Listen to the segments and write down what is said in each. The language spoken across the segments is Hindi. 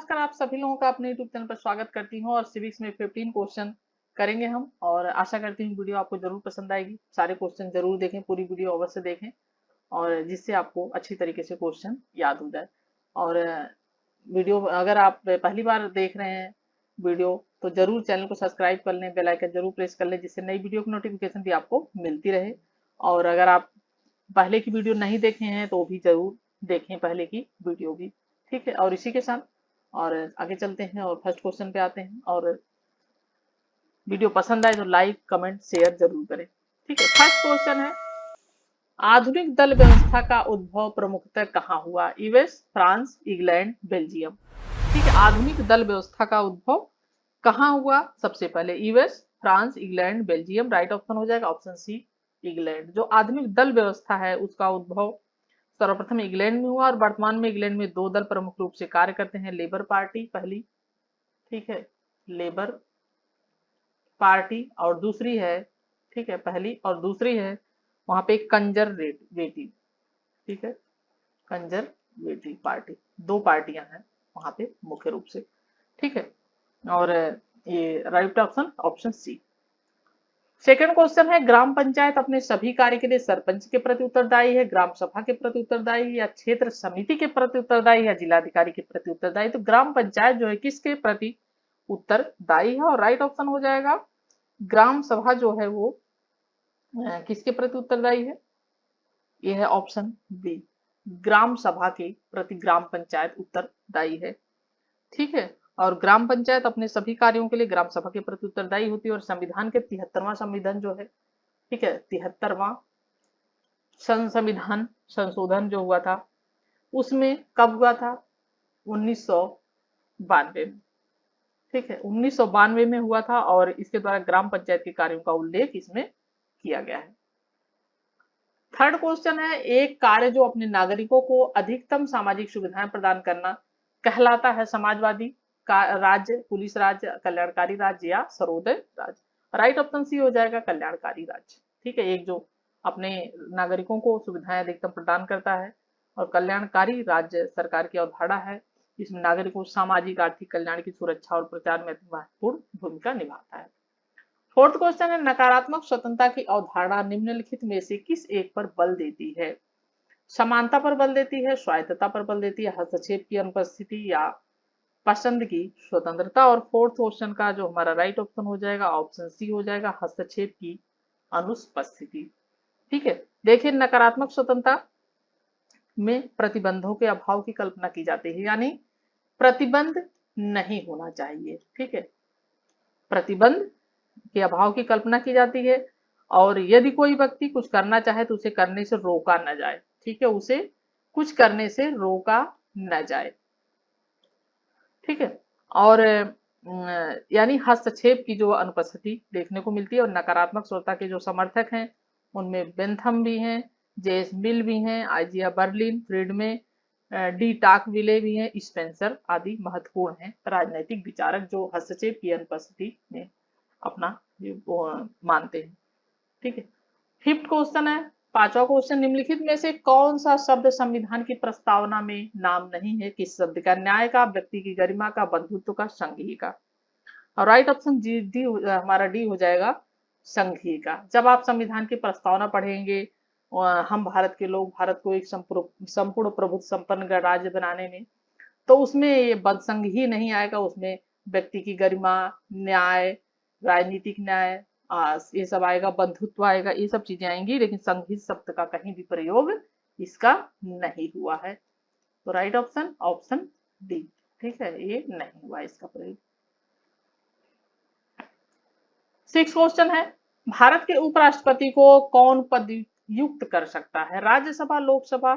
नमस्कार, आप सभी लोगों का अपने यूट्यूब चैनल पर स्वागत करती हूँ और सिविक्स में 15 क्वेश्चन करेंगे हम। और आशा करती हूँ वीडियो आपको जरूर पसंद आएगी। सारे क्वेश्चन जरूर देखें, पूरी वीडियो अवश्य देखें और जिससे आपको अच्छी तरीके से क्वेश्चन याद हो जाए। और वीडियो अगर आप पहली बार देख रहे हैं वीडियो तो जरूर चैनल को सब्सक्राइब कर लें, बेल आइकन जरूर प्रेस कर लें जिससे नई वीडियो की नोटिफिकेशन भी आपको मिलती रहे। और अगर आप पहले की वीडियो नहीं देखे हैं तो भी जरूर देखें पहले की वीडियो भी। ठीक है, और इसी के साथ और आगे चलते हैं और फर्स्ट क्वेश्चन पे आते हैं। और वीडियो पसंद आए तो लाइक कमेंट शेयर जरूर करें। ठीक है, फर्स्ट क्वेश्चन है, आधुनिक दल व्यवस्था का उद्भव प्रमुखतः कहाँ हुआ? US, France, England, Belgium. ठीक है, आधुनिक दल व्यवस्था का उद्भव कहाँ हुआ? सबसे पहले US, France, England, Belgium. Right option हो जाएगा ऑप्शन सी, इंग्लैंड। जो आधुनिक दल व्यवस्था है उसका उद्भव सर्वप्रथम इंग्लैंड में हुआ और वर्तमान में इंग्लैंड में दो दल प्रमुख रूप से कार्य करते हैं। लेबर पार्टी पहली, ठीक है, लेबर पार्टी, और दूसरी है, ठीक है, पहली और दूसरी है वहां पे कंजरवेटिव। ठीक है, कंजरवेटिव पार्टी, दो पार्टियां हैं वहां पे मुख्य रूप से। ठीक है, और ये right option option C. Second question है, ग्राम पंचायत अपने सभी कार्य के लिए सरपंच के प्रति उत्तरदायी है, ग्राम सभा के प्रति उत्तरदायी है, या क्षेत्र समिति के प्रति उत्तरदायी, या जिलाधिकारी के प्रति उत्तरदायी? तो ग्राम पंचायत जो है किसके प्रति उत्तरदायी है? और राइट ऑप्शन हो जाएगा ग्राम सभा जो है वो किसके प्रति उत्तरदायी है? यह है ऑप्शन बी, ग्राम सभा के प्रति ग्राम पंचायत उत्तरदायी है। ठीक है, और ग्राम पंचायत अपने सभी कार्यों के लिए ग्राम सभा के प्रति उत्तरदायी होती है। और संविधान के 73वां संविधान जो है, ठीक है, 73वां संविधान संशोधन जो हुआ था उसमें कब हुआ था? 1992 में। ठीक है, 1992 में हुआ था और इसके द्वारा ग्राम पंचायत के कार्यों का उल्लेख इसमें किया गया है। थर्ड क्वेश्चन है, एक कार्य जो अपने नागरिकों को अधिकतम सामाजिक सुविधाएं प्रदान करना कहलाता है समाजवादी का राज्य, पुलिस राज्य, कल्याणकारी राज्य, या सर्वोदय राज्य? राइट ऑप्शन सी हो जाएगा कल्याणकारी राज्य। ठीक है, एक जो अपने नागरिकों को सुविधाएं अधिकतम प्रदान करता है और कल्याणकारी राज्य सरकार की अवधारणा है, इसमें नागरिकों सामाजिक आर्थिक कल्याण की सुरक्षा और प्रचार में महत्वपूर्ण भूमिका निभाता है। फोर्थ क्वेश्चन है, नकारात्मक स्वतंत्रता की अवधारणा निम्नलिखित में से किस एक पर बल देती है? समानता पर बल देती है, स्वायत्तता पर बल देती है, हस्तक्षेप की अनुपस्थिति, या पसंद की स्वतंत्रता? और फोर्थ क्वेश्चन का जो हमारा राइट ऑप्शन हो जाएगा ऑप्शन सी हो जाएगा, हस्तक्षेप की अनुपस्थिति। ठीक है, देखिए नकारात्मक स्वतंत्रता में प्रतिबंधों के अभाव की कल्पना की जाती है, यानी प्रतिबंध नहीं होना चाहिए। ठीक है, प्रतिबंध के अभाव की कल्पना की जाती है और यदि कोई व्यक्ति कुछ करना चाहे तो उसे करने से रोका न जाए। ठीक है, उसे कुछ करने से रोका न जाए। ठीक है, और यानी हस्तक्षेप की जो अनुपस्थिति देखने को मिलती है। और नकारात्मक स्वतंत्रता के जो समर्थक हैं उनमें बेंथम भी हैं, जेएस मिल भी हैं, आइजिया बर्लिन, फ्रीड में, डी टाकविले भी हैं, स्पेंसर आदि महत्वपूर्ण हैं राजनैतिक विचारक जो हस्तक्षेप की अनुपस्थिति में अपना मानते हैं। ठीक है, फिफ्थ क्वेश्चन है, पांचवा क्वेश्चन, निम्नलिखित में से कौन सा शब्द संविधान की प्रस्तावना में नाम नहीं है? किस शब्द का? न्याय का, व्यक्ति की गरिमा का, बंधुत्व का, संघीय का? और राइट ऑप्शन डी हमारा डी हो जाएगा, संघीय का। जब आप संविधान की प्रस्तावना पढ़ेंगे, हम भारत के लोग भारत को एक संपूर्ण प्रभुत्व संपन्न गणराज्य बनाने में, तो उसमें ये संघ ही नहीं आएगा, उसमें व्यक्ति की गरिमा, न्याय, राजनीतिक न्याय, ये सब आएगा, बंधुत्व आएगा, ये सब चीजें आएंगी, लेकिन संघित शब्द का कहीं भी प्रयोग इसका नहीं हुआ है। तो राइट ऑप्शन ऑप्शन डी। ठीक है, ये नहीं हुआ इसका प्रयोग। सिक्स क्वेश्चन है, भारत के उपराष्ट्रपति को कौन पद युक्त कर सकता है? राज्यसभा, लोकसभा,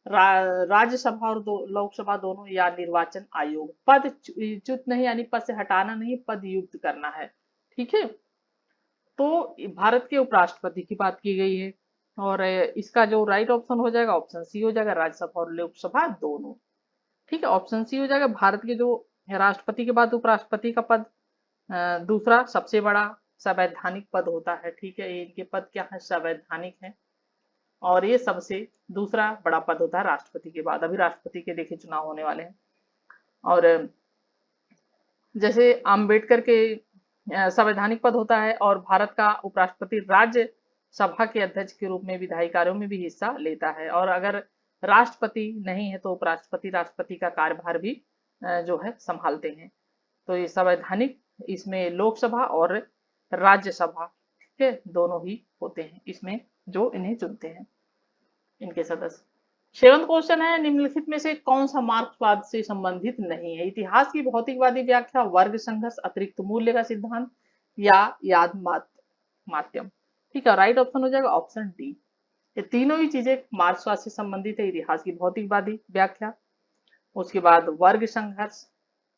राज्यसभा और लोकसभा दोनों, या निर्वाचन आयोग? पद च्युत नहीं, यानी पद से हटाना नहीं, पद युक्त करना है। ठीक है, तो भारत के उपराष्ट्रपति की बात की गई है और इसका जो राइट ऑप्शन हो जाएगा ऑप्शन सी हो जाएगा, राज्यसभा और लोकसभा दोनों। ठीक है, ऑप्शन सी हो जाएगा। भारत के जो राष्ट्रपति के बाद उपराष्ट्रपति का पद दूसरा सबसे बड़ा संवैधानिक पद होता है। ठीक है, इनके पद क्या है? संवैधानिक है और ये सबसे दूसरा बड़ा पद होता है राष्ट्रपति के बाद। अभी राष्ट्रपति के देखिए चुनाव होने वाले हैं। और जैसे अम्बेडकर के संवैधानिक पद होता है, और भारत का उपराष्ट्रपति राज्य सभा के अध्यक्ष के रूप में विधायी कार्यों में भी हिस्सा लेता है, और अगर राष्ट्रपति नहीं है तो उपराष्ट्रपति राष्ट्रपति का कार्यभार भी जो है संभालते हैं। तो ये संवैधानिक, इसमें लोकसभा और राज्यसभा, ठीक है, दोनों ही होते हैं इसमें जो इन्हें चुनते हैं, इनके सदस्य। 7वां क्वेश्चन है, निम्नलिखित में से कौन सा मार्क्सवाद से संबंधित नहीं है? इतिहास की भौतिकवादी व्याख्या, वर्ग संघर्ष, अतिरिक्त मूल्य का सिद्धांत या याद माध्यम। ठीक है, राइट ऑप्शन हो जाएगा ऑप्शन डी। ये तीनों ही चीजें मार्क्सवाद से संबंधित है। इतिहास की भौतिकवादी व्याख्या, उसके बाद वर्ग संघर्ष,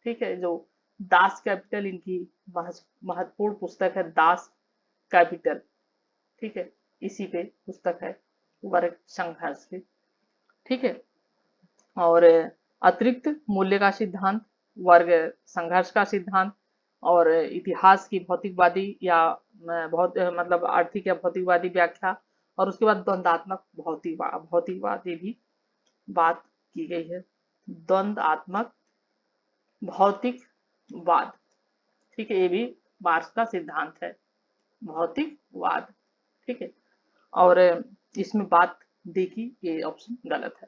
ठीक है, जो दास कैपिटल इनकी महत्वपूर्ण पुस्तक है, दास कैपिटल, ठीक है, इसी पे पुस्तक है वर्ग संघर्ष पे, ठीक है। और अतिरिक्त मूल्य का सिद्धांत, वर्ग संघर्ष का सिद्धांत, और इतिहास की भौतिकवादी या बहुत मतलब आर्थिक या भौतिकवादी व्याख्या, और उसके बाद द्वंद्वात्मक भौतिकवादी भी बात की गई है, द्वंद्वात्मक भौतिकवाद, ठीक है, ये भी मार्क्स का सिद्धांत है, भौतिकवाद, ठीक है। और इसमें बात देखी, ये ऑप्शन गलत है।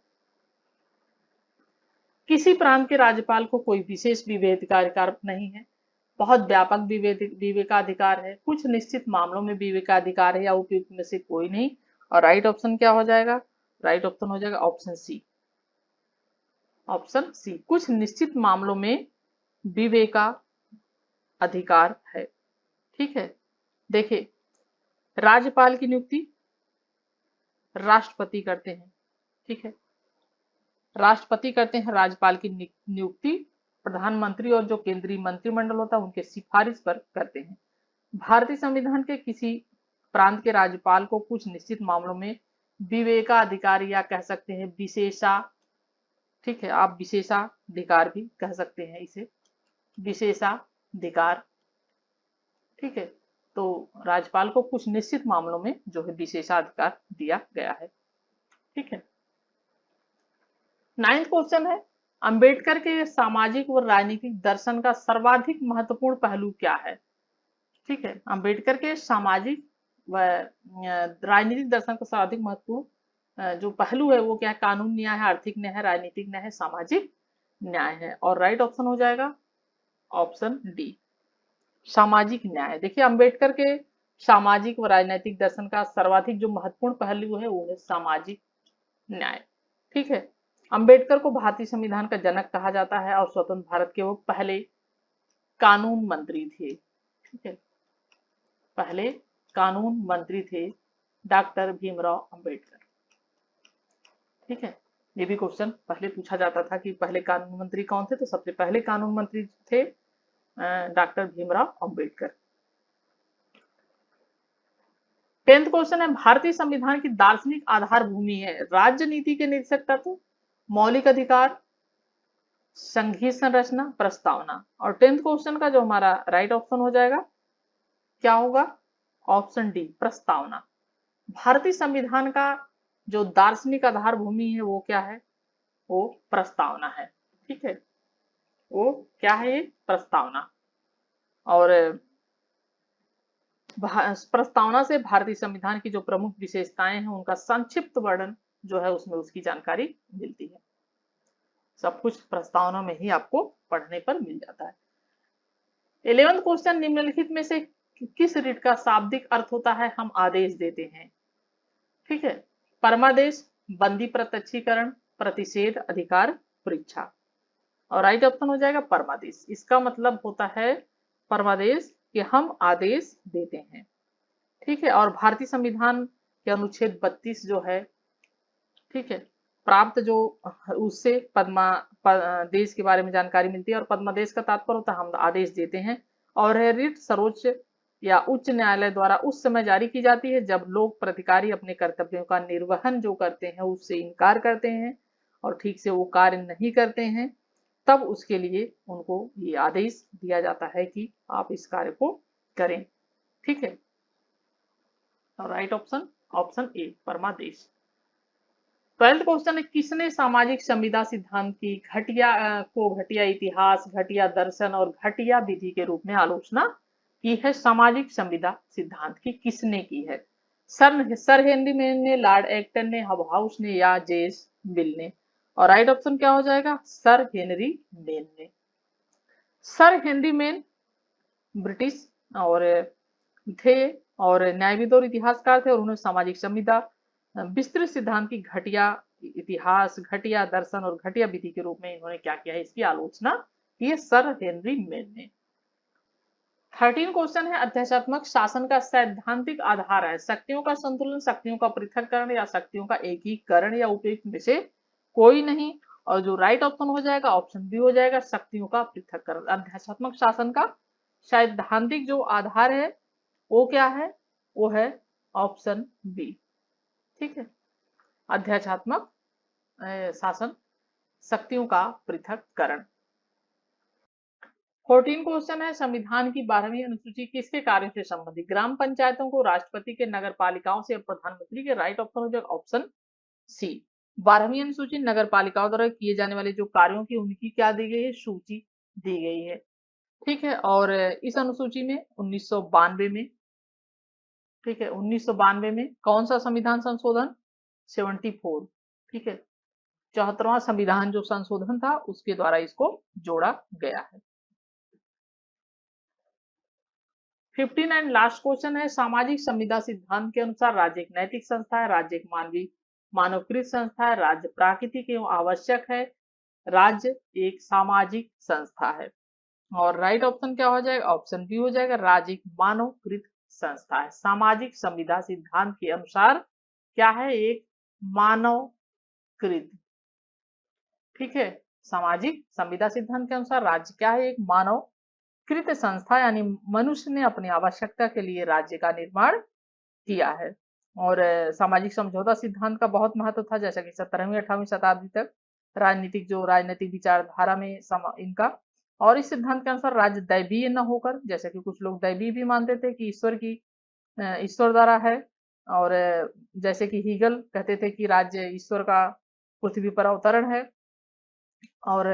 किसी प्रांत के राज्यपाल को कोई विशेष विवेकाधिकार नहीं है, बहुत व्यापक विवेकाधिकार है, कुछ निश्चित मामलों में विवेकाधिकार है, या उपयुक्त में से कोई नहीं। और राइट ऑप्शन क्या हो जाएगा? राइट ऑप्शन हो जाएगा ऑप्शन सी। ऑप्शन सी, कुछ निश्चित मामलों में विवेकाधिकार है, ठीक है। देखिए, राज्यपाल की नियुक्ति राष्ट्रपति करते हैं, ठीक है, राष्ट्रपति करते हैं, राज्यपाल की नियुक्ति प्रधानमंत्री और जो केंद्रीय मंत्रिमंडल होता है उनके सिफारिश पर करते हैं। भारतीय संविधान के किसी प्रांत के राज्यपाल को कुछ निश्चित मामलों में विवेकाधिकार या कह सकते हैं विशेषा, ठीक है, आप विशेषाधिकार भी कह सकते हैं इसे, विशेषाधिकार, ठीक है। तो राज्यपाल को कुछ निश्चित मामलों में जो है विशेषाधिकार दिया गया है, ठीक है। 9वां क्वेश्चन है, अंबेडकर के सामाजिक व राजनीतिक दर्शन का सर्वाधिक महत्वपूर्ण पहलू क्या है? ठीक है, अंबेडकर के सामाजिक व राजनीतिक दर्शन का सर्वाधिक महत्वपूर्ण जो पहलू है वो क्या है? कानून न्याय है, आर्थिक न्याय है, राजनीतिक न्याय है, सामाजिक न्याय है। और राइट ऑप्शन हो जाएगा ऑप्शन डी, सामाजिक न्याय। देखिए, अंबेडकर के सामाजिक व राजनीतिक दर्शन का सर्वाधिक जो महत्वपूर्ण पहलू है वो है सामाजिक न्याय, ठीक है। अंबेडकर को भारतीय संविधान का जनक कहा जाता है, और स्वतंत्र भारत के वो पहले कानून मंत्री थे, ठीक है, पहले कानून मंत्री थे डॉक्टर भीमराव अंबेडकर, ठीक है। ये भी क्वेश्चन पहले पूछा जाता था कि पहले कानून मंत्री कौन थे, तो सबसे पहले कानून मंत्री थे doctor Bhimrao Ambedkar. 10th question है, भारतीय संविधान की दार्शनिक आधार भूमि है राज्य नीति के निर्देशक तत्व, मौलिक अधिकार, संघीय संरचना, प्रस्तावना। और 10th क्वेश्चन का जो हमारा राइट ऑप्शन हो जाएगा क्या होगा? ऑप्शन डी, प्रस्तावना। भारतीय संविधान का जो दार्शनिक आधार भूमि है वो क्या है? वो प्रस्तावना है, ठीक है, वो क्या है? ये प्रस्तावना। और प्रस्तावना से भारतीय संविधान की जो प्रमुख विशेषताएं हैं उनका संक्षिप्त वर्णन जो है उसमें उसकी जानकारी मिलती है। सब कुछ प्रस्तावना में ही आपको पढ़ने पर मिल जाता है। 11th क्वेश्चन, निम्नलिखित में से किस रीट का शाब्दिक अर्थ होता है हम आदेश देते हैं? ठीक है, परमादेश, बंदी प्रत्यक्षीकरण, प्रतिषेध, अधिकार परीक्षा। और राइट ऑप्शन हो जाएगा परमादेश। इसका मतलब होता है परमादेश कि हम आदेश देते हैं, ठीक है। और भारतीय संविधान के अनुच्छेद 32 जो है, ठीक है, प्राप्त जो उससे देश के बारे में जानकारी मिलती है, और पद्मादेश का तात्पर्य होता है हम आदेश देते हैं। और है रिट सर्वोच्च या उच्च न्यायालय द्वारा उस समय जारी की जाती है जब लोग प्रतिकारी अपने कर्तव्यों का निर्वहन जो करते हैं उससे इनकार करते हैं और ठीक से वो कार्य नहीं करते हैं, तब उसके लिए उनको ये आदेश दिया जाता है कि आप इस कार्य को करें, ठीक है। और राइट ऑप्शन ऑप्शन ए, परमादेश। 12th क्वेश्चन है, किसने सामाजिक संविदा सिद्धांत की घटिया इतिहास, घटिया दर्शन और घटिया विधि के रूप में आलोचना की है? सामाजिक संविदा सिद्धांत की किसने की है? सर हेनरी मेन ने, लॉर्ड एक्टन ने, हबहाउस ने या जेस बिल ने? और राइट ऑप्शन क्या हो जाएगा? सर हेनरी मेन ने। सर हेनरी मेन ब्रिटिश और थे और न्यायविद और इतिहासकार थे, और उन्होंने सामाजिक संविदा विस्तृत सिद्धांत की घटिया इतिहास, घटिया दर्शन और घटिया विधि के रूप में इन्होंने क्या किया है? इसकी आलोचना की है सर हेनरी मेन ने। 13 क्वेश्चन है, अध्यात्मक शासन का सैद्धांतिक आधार है शक्तियों का संतुलन, शक्तियों का पृथक्करण या शक्तियों का एकीकरण या उपयुक्त में से कोई नहीं। और जो राइट ऑप्शन हो जाएगा ऑप्शन बी हो जाएगा, शक्तियों का पृथक्करण। अध्यात्मक शासन का सैद्धांतिक जो आधार है वो क्या है? वो है ऑप्शन बी। ठीक है, अध्यात्मक शासन, शक्तियों का पृथक्करण। 14 क्वेश्चन है, संविधान की 12वीं अनुसूची किसके कार्यों से संबंधित? ग्राम पंचायतों को, राष्ट्रपति के, नगर पालिकाओं से, प्रधानमंत्री के? राइट ऑप्शन हो जाएगा ऑप्शन सी। 12वीं अनुसूची नगर पालिकाओं द्वारा किए जाने वाले जो कार्यों की उनकी क्या दी गई है? सूची दी गई है। ठीक है, और इस अनुसूची में 1992 में, ठीक है, 1992 में कौन सा संविधान संशोधन? 74। ठीक है, 74वां संविधान जो संशोधन था उसके द्वारा इसको जोड़ा गया है। 15 एंड लास्ट क्वेश्चन है, सामाजिक संविदा सिद्धांत के अनुसार राज्य एक नैतिक संस्था है, राज्य एक मानवीय मानवकृत संस्था है, राज्य प्राकृतिक एवं आवश्यक है, राज्य एक सामाजिक संस्था है। और राइट ऑप्शन क्या हो जाएगा? ऑप्शन बी हो जाएगा, राज्य एक मानवकृत संस्था है। सामाजिक संविदा सिद्धांत के अनुसार क्या है? एक मानवकृत। ठीक है, सामाजिक संविदा सिद्धांत के अनुसार राज्य क्या है? एक मानवकृत संस्था, यानी मनुष्य ने अपनी आवश्यकता के लिए राज्य का निर्माण किया है। और सामाजिक समझौता सिद्धांत का बहुत महत्व था, जैसा कि 17वीं 18वीं शताब्दी तक राजनीतिक विचारधारा में इनका। और इस सिद्धांत के अनुसार राज्य दैवीय न होकर, जैसे कि कुछ लोग दैवीय भी मानते थे कि ईश्वर द्वारा है, और जैसे कि हीगल कहते थे कि राज्य ईश्वर का पृथ्वी पर अवतरण है, और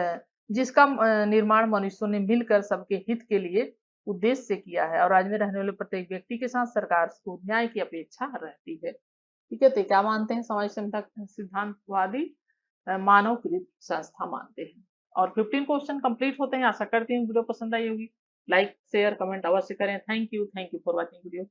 जिसका निर्माण मनुष्यों ने मिलकर सबके हित के लिए उद्देश्य से किया है, और राज्य में रहने वाले प्रत्येक व्यक्ति के साथ सरकार को न्याय की अपेक्षा रहती है। ठीक है, तो क्या मानते हैं सामाजिक सिद्धांतवादी? मानवकृत संस्था मानते हैं। और 15 क्वेश्चन कंप्लीट होते हैं। आशा करती हूँ वीडियो पसंद आई होगी। लाइक शेयर कमेंट अवश्य करें। Thank you for watching video.